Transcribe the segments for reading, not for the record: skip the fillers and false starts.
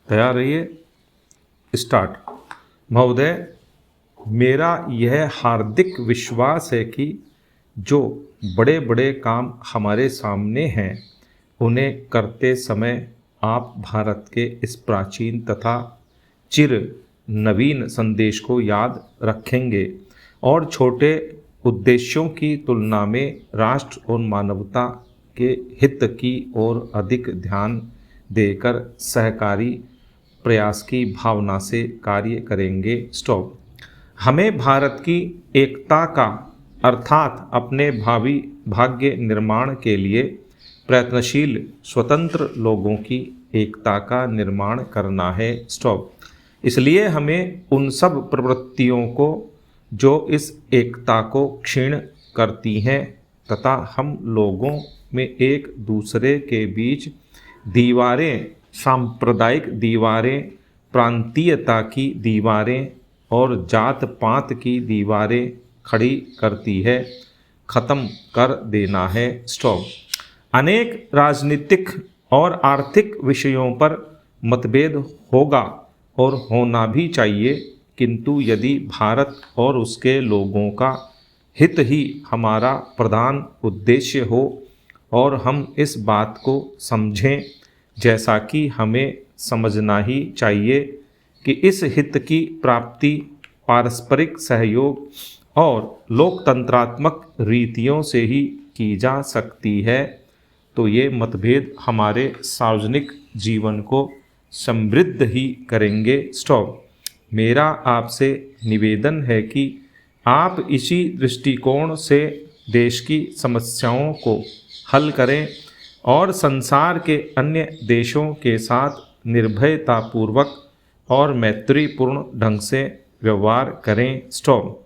तैयार रहिए, स्टार्ट। महोदय, मेरा यह हार्दिक विश्वास है कि जो बड़े बड़े काम हमारे सामने हैं उन्हें करते समय आप भारत के इस प्राचीन तथा चिर नवीन संदेश को याद रखेंगे और छोटे उद्देश्यों की तुलना में राष्ट्र और मानवता के हित की ओर अधिक ध्यान देकर सहकारी प्रयास की भावना से कार्य करेंगे। स्टॉप। हमें भारत की एकता का अर्थात अपने भावी भाग्य निर्माण के लिए प्रयत्नशील स्वतंत्र लोगों की एकता का निर्माण करना है। स्टॉप। इसलिए हमें उन सब प्रवृत्तियों को जो इस एकता को क्षीण करती हैं तथा हम लोगों में एक दूसरे के बीच दीवारें, सांप्रदायिक दीवारें, प्रांतीयता की दीवारें और जात पात की दीवारें खड़ी करती है, ख़त्म कर देना है। स्टॉप। अनेक राजनीतिक और आर्थिक विषयों पर मतभेद होगा और होना भी चाहिए, किंतु यदि भारत और उसके लोगों का हित ही हमारा प्रधान उद्देश्य हो और हम इस बात को समझें, जैसा कि हमें समझना ही चाहिए कि इस हित की प्राप्ति पारस्परिक सहयोग और लोकतंत्रात्मक रीतियों से ही की जा सकती है, तो ये मतभेद हमारे सार्वजनिक जीवन को समृद्ध ही करेंगे। स्टॉप। मेरा आपसे निवेदन है कि आप इसी दृष्टिकोण से देश की समस्याओं को हल करें और संसार के अन्य देशों के साथ निर्भयतापूर्वक और मैत्रीपूर्ण ढंग से व्यवहार करें। स्टॉप।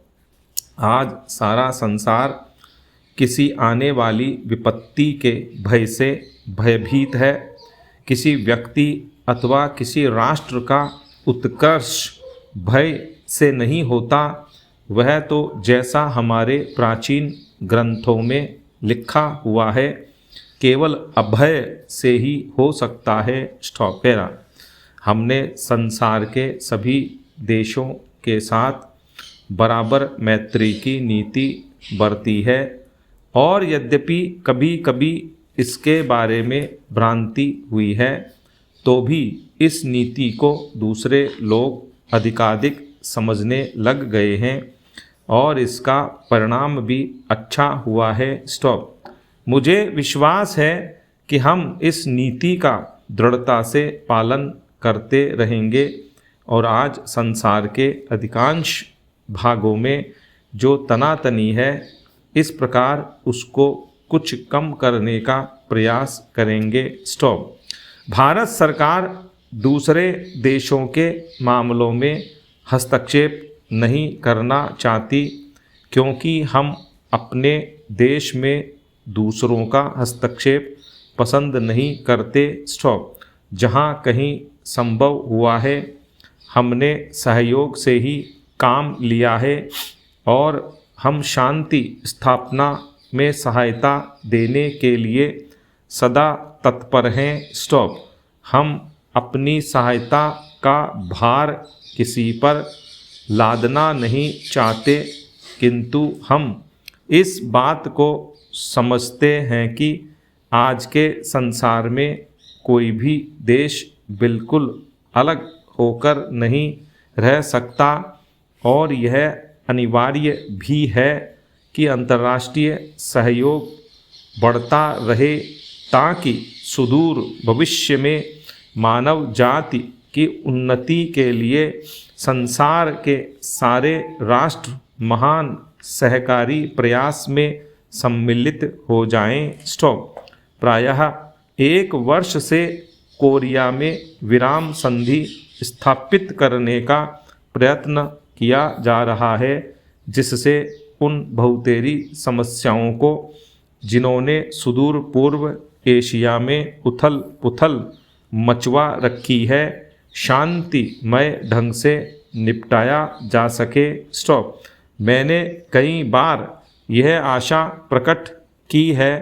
आज सारा संसार किसी आने वाली विपत्ति के भय से भयभीत है। किसी व्यक्ति अथवा किसी राष्ट्र का उत्कर्ष भय से नहीं होता, वह तो जैसा हमारे प्राचीन ग्रंथों में लिखा हुआ है केवल अभय से ही हो सकता है। स्टॉप। पैरा। हमने संसार के सभी देशों के साथ बराबर मैत्री की नीति बरती है और यद्यपि कभी कभी इसके बारे में भ्रांति हुई है, तो भी इस नीति को दूसरे लोग अधिकाधिक समझने लग गए हैं और इसका परिणाम भी अच्छा हुआ है। स्टॉप। मुझे विश्वास है कि हम इस नीति का दृढ़ता से पालन करते रहेंगे और आज संसार के अधिकांश भागों में जो तनातनी है, इस प्रकार उसको कुछ कम करने का प्रयास करेंगे। स्टॉप। भारत सरकार दूसरे देशों के मामलों में हस्तक्षेप नहीं करना चाहती, क्योंकि हम अपने देश में दूसरों का हस्तक्षेप पसंद नहीं करते। स्टॉप। जहाँ कहीं संभव हुआ है हमने सहयोग से ही काम लिया है और हम शांति स्थापना में सहायता देने के लिए सदा तत्पर हैं। स्टॉप। हम अपनी सहायता का भार किसी पर लादना नहीं चाहते, किंतु हम इस बात को समझते हैं कि आज के संसार में कोई भी देश बिल्कुल अलग होकर नहीं रह सकता और यह अनिवार्य भी है कि अंतर्राष्ट्रीय सहयोग बढ़ता रहे ताकि सुदूर भविष्य में मानव जाति की उन्नति के लिए संसार के सारे राष्ट्र महान सहकारी प्रयास में सम्मिलित हो जाएं। स्टॉप। प्रायः 1 वर्ष से कोरिया में विराम संधि स्थापित करने का प्रयत्न किया जा रहा है, जिससे उन बहुतेरी समस्याओं को जिन्होंने सुदूर पूर्व एशिया में उथल पुथल मचवा रखी है, शांतिमय ढंग से निपटाया जा सके। स्टॉप। मैंने कई बार यह आशा प्रकट की है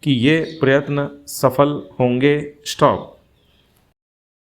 कि ये प्रयत्न सफल होंगे। स्टॉप।